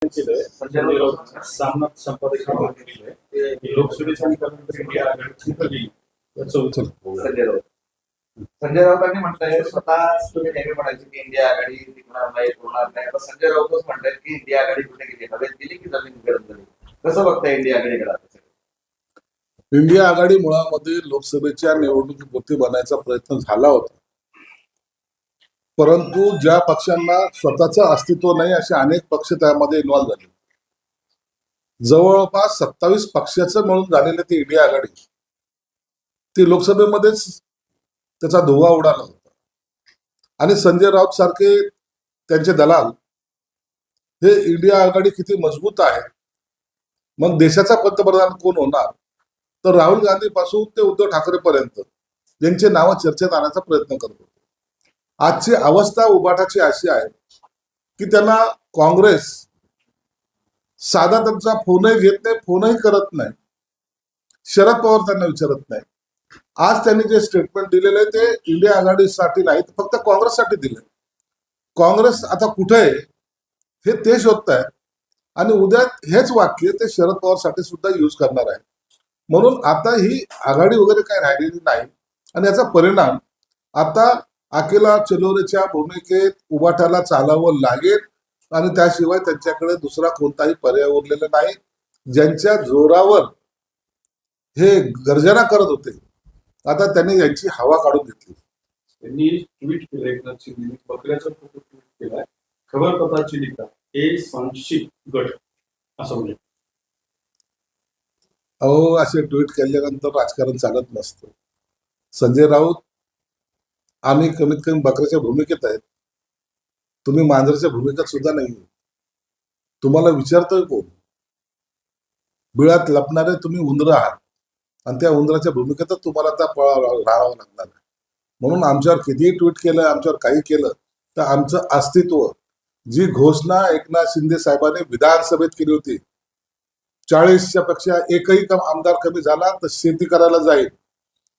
केलंय संजय राऊत सामनाथ संपादकीय केलेलं आहे की लोकसभेच्या निकालानंतर इंडिया आघाडी ठरली संजय राऊतांनी म्हटलंय, स्वतः तुम्ही नेहमी म्हणायचे की इंडिया आघाडी टिकणार नाही, होणार नाही. आता संजय राऊतच म्हणतायत की इंडिया आघाडी कुठे गेली, हवेत गेली की जमीन गरज झाली. कसं बघताय इंडिया आघाडीकडे? इंडिया आघाडी मुळामध्ये लोकसभेच्या निवडणुकीपुरती बनायचा प्रयत्न झाला होता, परंतु ज्या पक्षांना स्वतःचं अस्तित्व नाही असे अनेक पक्ष त्यामध्ये इन्व्हॉल्व झाले. जवळपास 27 पक्षाचं मिळून झालेली ती इंडिया आघाडी, ती लोकसभेमध्येच त्याचा धुव्वा उडाला होता. आणि संजय राऊत सारखे त्यांचे दलाल हे इंडिया आघाडी किती मजबूत आहे, मग देशाचा पंतप्रधान कोण होणार, तर राहुल गांधी पासून ते उद्धव ठाकरे पर्यंत यांचे नाव चर्चेत आणण्याचा प्रयत्न करत होते. आजची अवस्था उबाटाची अशी आहे की त्यांना काँग्रेस साधा त्यांचा फोनही घेत नाही, फोनही करत नाही. शरद पवार त्यांना विचारत नाही. आज त्यांनी जे स्टेटमेंट दिलेलं आहे ते इंडिया आघाडीसाठी नाही, फक्त काँग्रेससाठी दिले. काँग्रेस आता कुठे आहे हे ते शोधत आहे आणि उद्या हेच वाक्य ते शरद पवारसाठी सुद्धा यूज करणार आहे. म्हणून आता ही आघाडी वगैरे काही राहिलेली नाही आणि याचा परिणाम आता अकेला चलोरेच्या भूमिकेत उबाटाला चालावं लागेल आणि त्याशिवाय त्यांच्याकडे दुसरा कोणताही पर्याय उरलेला नाही. ज्यांच्या जोरावर हे गर्जना करत होते, आता त्यांनी यांची हवा काढून घेतली. त्यांनी ट्विट केलं, एकनाथ शिंदे बकऱ्याचा फोटो ट्विट केलाय, खबर पता चिलिका हे सांशिक गट असं म्हणजे. अहो, असे ट्विट केल्यानंतर राजकारण चालत नसतं. संजय राऊत, आम्ही कमीत कमी बकऱ्याच्या भूमिकेत आहेत, तुम्ही मांजराच्या भूमिकेत सुद्धा नाही. तुम्हाला विचारतोय कोण? बिळात लपणारे तुम्ही उंदरं आहात आणि त्या उंदराच्या भूमिकेतच तुम्हाला आता राहावं लागणार आहे. म्हणून आमच्यावर कितीही ट्विट केलं, आमच्यावर काही केलं, तर आमचं अस्तित्व, जी घोषणा एकनाथ शिंदे साहेबांनी विधानसभेत केली होती, 40च्या पेक्षा एकही आमदार कमी झाला तर शेती करायला जाईल,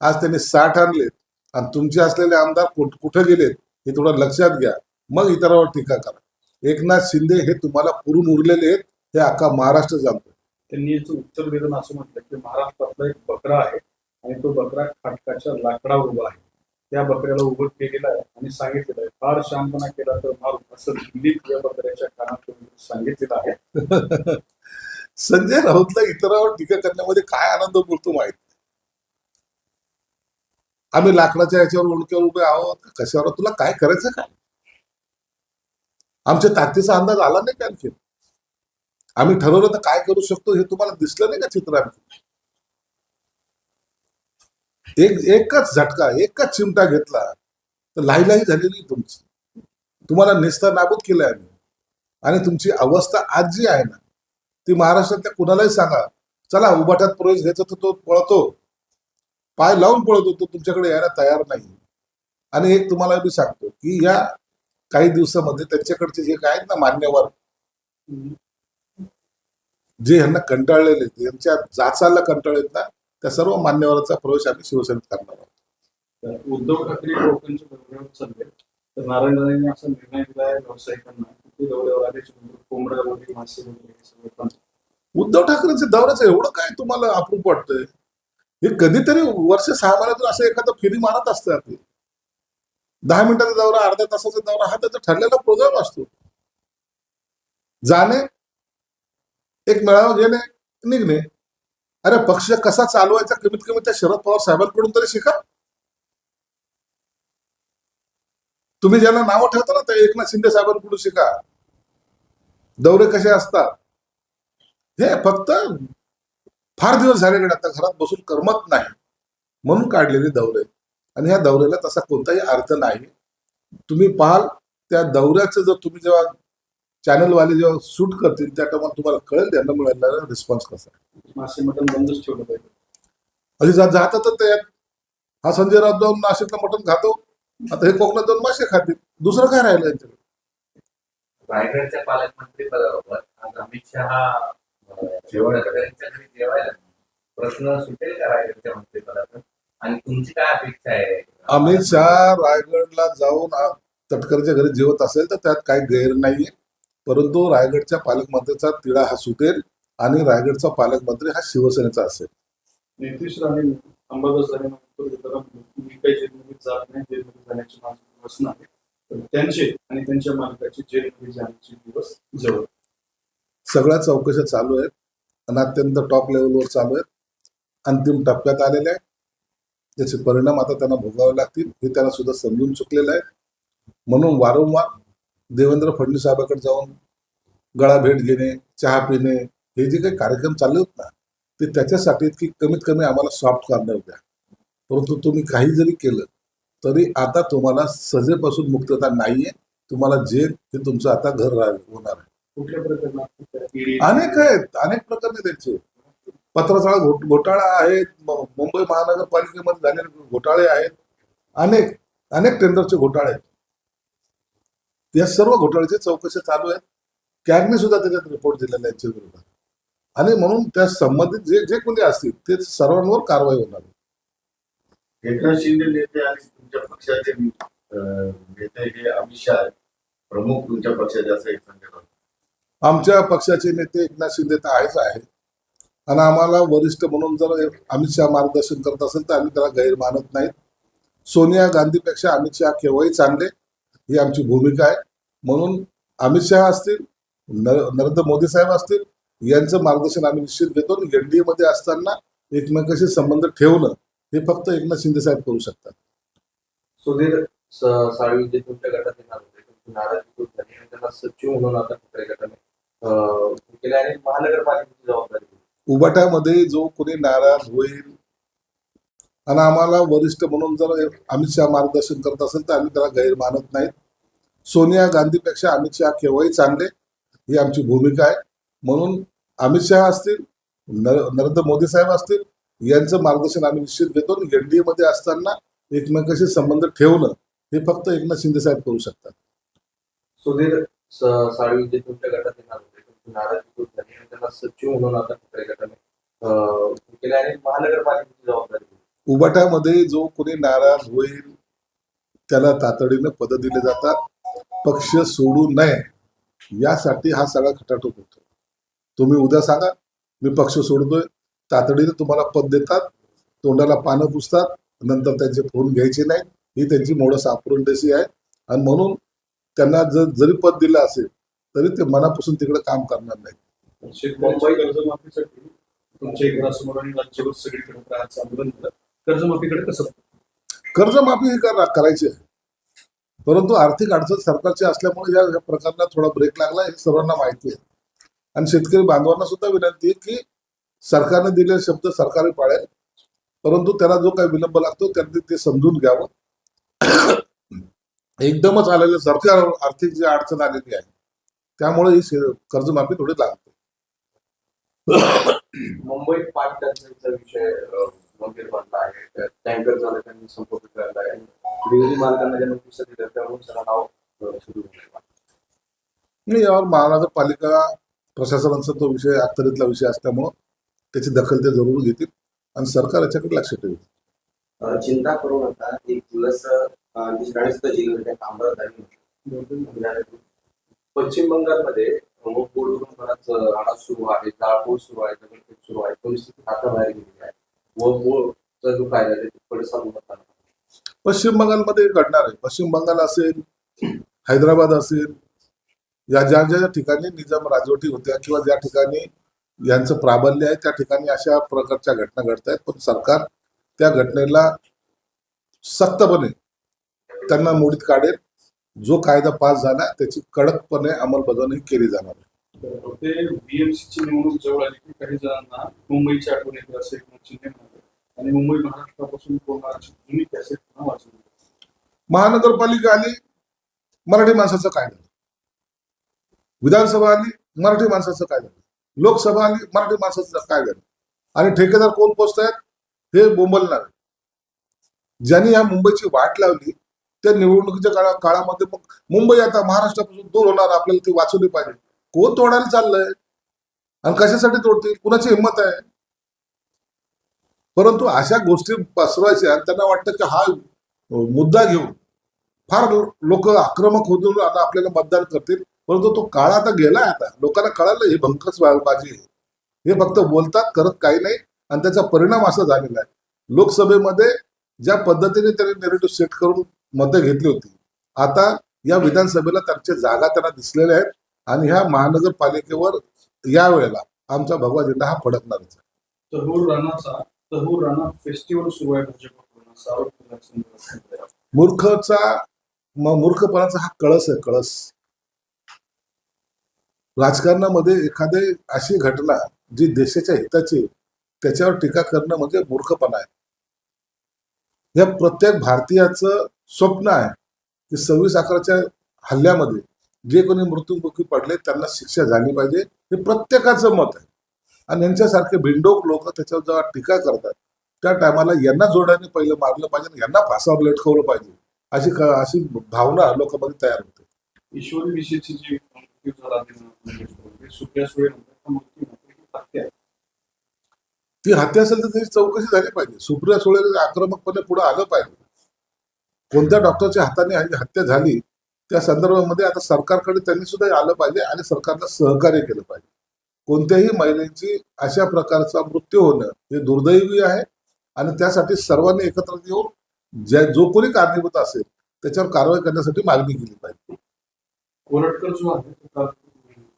आज त्यांनी 60 आणलेत आणि तुमचे असलेले आमदार कुठे गेलेत हे थोडं लक्षात घ्या, मग इतरांवर टीका करा. एकनाथ शिंदे हे तुम्हाला पुरून उरलेले आहेत, हे अख्खा महाराष्ट्र जाणतो. त्यांनी याचं उत्तर देताना असं म्हटलं की महाराष्ट्रातला एक बकरा आहे आणि तो बकरा खाटकाच्या लाकडावर उभा आहे. त्या बकऱ्याला उभं केलेलं आहे आणि सांगितलेलं आहे, फार शांतपणा केला तर मारू, असं दिल्लीत या बकऱ्याच्या कानात सांगितलेलं आहे. संजय राऊतला इतरांवर टीका करण्यामध्ये काय आनंद बोलतो माहित नाही. आम्ही लाकडाच्या याच्यावर उडक्यावर उभे आहोत, कशावर? तुला काय करायचं काय? आमच्या ताकदीचा अंदाज आला नाही का आणखी? आम्ही ठरवलं तर काय करू शकतो हे तुम्हाला दिसलं नाही का चित्रात? एकच झटका, एकच चिमटा घेतला तर लाहीलाही झालेली तुमची. तुम्हाला नेस्ता नाबूद केलंय आम्ही. आणि तुमची अवस्था आज जी आहे ना, ती महाराष्ट्रातल्या कुणालाही सांगा, चला उबाटात प्रवेश घ्यायचा तर तो पळतो, पाय लावून पळत होतो, तुमच्याकडे यायला तयार नाही. आणि एक तुम्हाला मी सांगतो की या काही दिवसामध्ये त्यांच्याकडचे जे काय आहेत ना मान्यवर, जे ह्यांना कंटाळलेले, यांच्या जाचाला कंटाळलेत ना, त्या सर्व मान्यवरांचा प्रवेश आम्ही शिवसेनेत करणार आहोत. उद्धव ठाकरे लोकांच्या दौऱ्यावर चालले तर नारायण राणेंनी असा निर्णय दिलाय व्यावसायिकांना की दौऱ्यावर आल्याच्या नंतर कोंबड्या वगैरे, मासे वगैरे हे सगळं पण. उद्धव ठाकरेंच्या दौऱ्याचं एवढं काय तुम्हाला अप्रूप वाटतंय? हे कधीतरी वर्ष 6 महिन्यातून असं एखादा फेरी मारत असतात. 10 मिनिटाचा दौरा, अर्ध्या तासाचा दौरा हा त्याचा ठरलेला प्रोग्राम असतो. जाणे, एक मेळावा घेणे, निघणे. अरे पक्ष कसा चालवायचा कमीत कमी त्या शरद पवार साहेबांकडून तरी शिका. तुम्ही ज्यांना नावं ठेवता ना त्या एकनाथ शिंदे साहेबांकडून शिका, दौरे कसे असतात. हे फक्त फार दिवस झाले आता घरात बसून करमत नाही म्हणून काढलेले दौरे, आणि ह्या दौऱ्याला तसा कोणताही अर्थ नाही. तुम्ही पाहाल त्या दौऱ्याचं, जर तुम्ही जेव्हा चॅनलवाले जेव्हा शूट करतील त्या टायमाला तुम्हाला कळेल त्यांना मिळालेला रिस्पॉन्स कसा आहे. मासे मटण बंदच ठेवलं पाहिजे. अरे जातात ते, हा संजय राऊत जाऊन नाशिकला मटण खातो, आता हे कोकणात जाऊन मासे खातील, दुसरं काय राहिलं यांच्याकडे? रायगडच्या पालकमंत्री पदावर आज अमित शहा जेवायला, प्रश्न सुटेल का रायगडच्या मंत्रिपदाचा? आणि तुमची काय अपेक्षा आहे? अमित शहा रायगडला जाऊन तटकरच्या घरी जेवत असेल तर त्यात काही गैर नाहीये, परंतु रायगडच्या पालकमंत्र्याचा तिढा हा सुटेल आणि रायगडचा पालकमंत्री हा शिवसेनेचा असेल. नितीश राणे अंबादास झाल्यानंतर जरा मी काही जेलमध्ये जात नाही, जेलमध्ये जाण्याची माझी दिवस नाही, पण त्यांचे आणि त्यांच्या मालकाचे जेलमध्ये जाण्याचे दिवस जवळ. सगळ्या चौकशा चालू आहेत आणि अत्यंत टॉप लेवलवर चालू आहेत. अंतिम टप्प्यात आलेले आहे. त्याचे परिणाम आता त्यांना भोगावे लागतील हे त्यांना सुद्धा समजून चुकलेलं आहे. म्हणून वारंवार देवेंद्र फडणवीस साहेबांकडे जाऊन गळा भेट घेणे, चहा पिणे, हे जे काही कार्यक्रम चालले होते ना, ते त्याच्यासाठी की कमीत कमी आम्हाला सॉफ्ट कॉर्नर द्या. परंतु तुम्ही काही जरी केलं तरी आता तुम्हाला सजेपासून मुक्तता नाहीये. तुम्हाला जेल हे तुमचं आता घर होणार आहे. कुठल्या प्रकरणात ईडी अनेक आहेत, अनेक प्रकरणे त्यांचे. पत्रसाळा घोटाळा आहे, मुंबई महानगरपालिकेमध्ये झालेले घोटाळे आहेत, अनेक अनेक टेंडरचे घोटाळे आहेत. या सर्व घोटाळ्याची चौकशी चालू आहेत. कॅगने सुद्धा त्याच्यात रिपोर्ट दिलेला आहे यांच्या विरोधात. आणि म्हणून त्या संबंधित जे जे कोणी असतील ते सर्वांवर कारवाई होणार आहे. एकनाथ शिंदे नेते आणि तुमच्या पक्षाचे नेते हे अमित शहा आहेत. प्रमुख तुमच्या पक्षाचे असं एक संजय राऊत. आमच्या पक्षाचे नेते एकनाथ शिंदे तर आहेच आहे आणि आम्हाला वरिष्ठ म्हणून जर अमित शहा मार्गदर्शन करत असेल तर आम्ही त्याला गैर मानत नाहीत. सोनिया गांधीपेक्षा अमित शहा केव्हाही चांगले, ही आमची भूमिका आहे. म्हणून अमित शहा असतील, नरेंद्र मोदी साहेब असतील, यांचं मार्गदर्शन आम्ही निश्चित घेतो. एनडीए मध्ये असताना एकमेकांशी संबंध ठेवणं हे फक्त एकनाथ शिंदे साहेब करू शकतात. सुधीर साळवी जे तुमच्या गटात येणार होते, तुमची नाराजी दूर झाली आणि त्यांना सचिव म्हणून आता कुठल्या गटाने केले आणि महानगरपालिकेची जबाबदारी दिली. उबाटामध्ये जो कोणी नाराज होईल आणि आम्हाला वरिष्ठ म्हणून जर अमित शहा मार्गदर्शन करत असेल तर आम्ही त्याला गैर मानत नाहीत. सोनिया गांधीपेक्षा अमित शहा केव्हाही चांगले, ही आमची भूमिका आहे. म्हणून अमित शहा असतील, नरेंद्र मोदी साहेब असतील, यांचं मार्गदर्शन आम्ही निश्चित घेतो. एनडीए मध्ये असताना एकमेकांशी संबंध ठेवणं हे फक्त एकनाथ शिंदे साहेब करू शकतात. सुधीर साळवी जे तुमच्या गटात येणार होते, तुमची नाराजी दूर झाली आणि त्यांना सचिव म्हणून आता कुठल्या गटाने केले आणि महानगरपालिकेची जबाबदारी दिली. उबाटामध्ये जो कोणी नाराज होईल त्याला तातडीने पद दिले जातात. पक्ष सोडू नये यासाठी हा सगळा खटाटोप होतो. तुम्ही उद्या सांगा मी पक्ष सोडतोय, तातडीने तुम्हाला पद देतात, तोंडाला पानं पुसतात, नंतर त्यांचे फोन घ्यायचे नाही. ही त्यांची मोडस ऑपरेंडसी आहे. आणि म्हणून त्यांना जरी पद दिलं असेल तरी ते मनापासून तिकडे काम करणार नाही. शेतकऱ्यांच्या कर्जमाफीसाठी तुमच्या घरासमोर आणि राज्यभर सगळीकडे राहायचं आंदोलन केलं. कर्जमाफीकडे कसं कर्जमाफी ही करायची आहे, परंतु आर्थिक अडचण सरकारची असल्यामुळे या प्रकरणात थोडा ब्रेक लागला हे सर्वांना माहिती आहे. आणि शेतकरी बांधवांना सुद्धा विनंती आहे की सरकारने दिलेले शब्द सरकारही पाळेल, परंतु त्याला जो काही विलंब लागतो त्यांनी ते समजून घ्यावं. एकदमच आलेलं सरकार आर्थिक जी अडचण आलेली आहे त्यामुळे ही कर्जमाफी थोडी लागते. मुंबईत पाणी टंचाईचा विषय गंभीर बनला आहे. टँकर चालकांनी संप पुकारला आहे. विहिरी मालकांना ज्या नोटीस दिल्या त्यामुळे सगळा नाव सुरू झाला. आणि यावर महानगरपालिका प्रशासनाचा तो विषय अखत्यारीतला विषय असल्यामुळं त्याची दखल ते जरूर घेतील आणि सरकार याच्याकडे लक्ष ठेवेल. चिंता करू नका. एक दिवस दुसऱ्याने सुद्धा जिल्ह्याच्या कामगार झाली. पश्चिम बंगालमध्ये पूर्वरून बराच राडा सुरू आहे, जाळपोळ सुरू आहे, दगडफेक सुरू आहे. परिस्थिती हाताबाहेर गेलेली आहे. चा जो कायदा आहे तिकडे चालू होता. पश्चिम बंगालमध्ये घडणार आहे. पश्चिम बंगाल असेल, हैदराबाद असेल, या ज्या ज्या ठिकाणी निजाम राजवटी होत्या किंवा ज्या ठिकाणी यांचं प्राबल्य आहे त्या ठिकाणी अशा प्रकारच्या घटना घडत आहेत. पण सरकार त्या घटनेला सख्तपणे त्यांना मोडीत काढेल. जो कायदा पास झाला त्याची कडकपणे अंमलबजावणी केली जाणार आहे. ते बीएमसीची निवडणूक जवळ आली की काही जणांना मुंबईची आठवण येते असं एक चिन्ह म्हणतात आणि मुंबई महाराष्ट्रापासून कोणाची जुनी कॅसेट पुन्हा वाचवली. महानगरपालिका आली, मराठी माणसाचं काय झालं. विधानसभा आली, मराठी माणसाचं काय झालं. लोकसभा आली, मराठी माणसाचं काय झालं. आणि ठेकेदार कोण पोचतायत हे बोंबलणार. ज्यांनी या मुंबईची वाट लावली त्या निवडणुकीच्या काळामध्ये मग मुंबई आता महाराष्ट्रापासून दूर होणार, आपल्याला ती वाचवली पाहिजे. कोण तोडायला चाललंय आणि कशासाठी तोडतील, कुणाची हिंमत आहे. परंतु अशा गोष्टी पसरवायच्या आणि त्यांना वाटतं की हा मुद्दा घेऊन फार लोक आक्रमक होऊन आता आपल्याला मतदान करतील. परंतु तो काळ आता गेलाय. आता लोकांना कळालं हे भंकस बाजी आहे. हे फक्त बोलतात, करत काही नाही, आणि त्याचा परिणाम असा झालेला आहे. लोकसभेमध्ये ज्या पद्धतीने त्यांनी नेरेटिव्ह सेट करून मतं घेतली होती, आता या विधानसभेला त्यांच्या जागा त्यांना दिसलेल्या आहेत, आणि ह्या महानगरपालिकेवर यावेळेला आमचा भगवा झेंडा हा फडकणारच आहे. तहूर राणा फेस्टिवल सुरू आहे भाजपकडून असं आरोप केला संदर्भात. मूर्खपणाचा हा कळस आहे, कळस. राजकारणामध्ये एखादी अशी घटना जी देशाच्या हिताची आहे, त्याच्यावर टीका करणं म्हणजे मूर्खपणा आहे. या प्रत्येक भारतीयाचं स्वप्न आहे की 26/11च्या हल्ल्यामध्ये जे कोणी मृत्युमुखी पडले त्यांना शिक्षा झाली पाहिजे, हे प्रत्येकाचं मत आहे. आणि यांच्यासारखे भिंडोक लोक त्याच्यावर जेव्हा टीका करतात त्या टायमाला यांना जोड्याने पहिलं मारलं पाहिजे, यांना फासावर लटकवलं पाहिजे, अशी भावना लोकांमध्ये तयार होते. ईश्वरी विषयीची जी मृत्यू झाला सुप्रिया सुळे मृत्यू हत्या, ती हत्या असेल तर त्याची चौकशी झाली पाहिजे. सुप्रिया सुळे आक्रमकपणे पुढे आलं पाहिजे. कोणत्या डॉक्टरच्या हाताने हत्या झाली त्या संदर्भामध्ये आता सरकारकडे त्यांनी सुद्धा आलं पाहिजे आणि सरकारला सहकार्य केलं पाहिजे. कोणत्याही महिलेची अशा प्रकारचा मृत्यू होणं हे दुर्दैवी आहे, आणि त्यासाठी सर्वांनी एकत्र येऊन जो कोणी कारणीभूत असेल त्याच्यावर कारवाई करण्यासाठी मागणी केली पाहिजे. कोरटकर जो आहे तो काल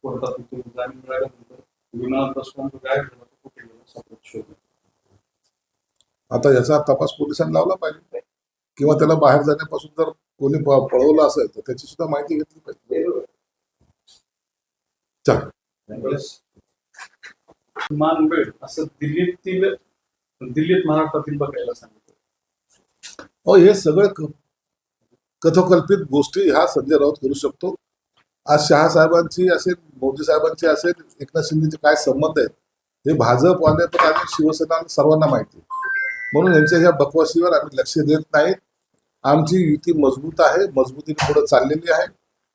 कोर्टात जामीन मिळाल्यानंतर विमानात बसवून तो गायब झाला, तो कुठे गेला सापडत शोध. आता याचा तपास पोलिसांनी लावला पाहिजे, किंवा त्याला बाहेर जाण्यापासून जर कोणी पळवलं असेल तर त्याची सुद्धा माहिती घेतली पाहिजे. मानवेळ असं दिल्लीत महाराष्ट्रातील बघायला सांगितलं. हे सगळं कथोकल्पित गोष्टी ह्या संजय राऊत करू शकतो. आज शहा साहेबांची असेल, मोदी साहेबांची असेल, एकनाथ शिंदेचे काय संबंध आहेत हे भाजपवाले पण आणि शिवसेना सर्वांना माहिती आहे. म्हणून यांच्या ह्या बकवासीवर आम्ही लक्ष देत नाहीत. आमची युती मजबूत आहे, मजबूतीने पुढे चाललेली आहे,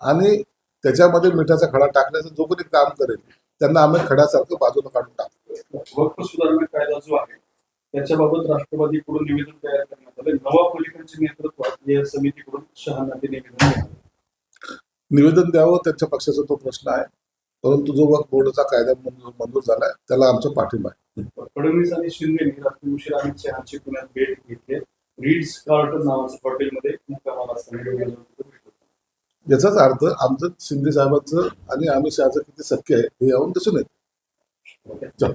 आणि त्याच्यामध्ये मिठाचा खडा टाकण्याचं जो कोणी काम करेल त्यांना आम्ही खड्यासारखं बाजूला काढून टाकतो. वक्फ सुधारणा कायदा जो आहे त्याच्याबाबत राष्ट्रवादीकडून निवेदन तयार करण्यात आले. नवाब मलिकांच्या नेतृत्वात या समितीकडून शहांना ते निवेदन द्यावं त्यांच्या पक्षाचा तो प्रश्न आहे, परंतु जो वक्फ बोर्डाचा कायदा मंजूर झालाय त्याला आमचा पाठिंबा आहे. फडणवीस आणि शिंदेने रात्री उशिरा अमित शहाची पुण्यात भेट घेतली. रीड्स कार्लटन नावाच्या हॉटेलमध्ये मुक्कामाला असताना याचाच अर्थ आमचं शिंदे साहेबांचं आणि अमित शहाचं किती सख्य आहे हे यावरून दिसून येतं.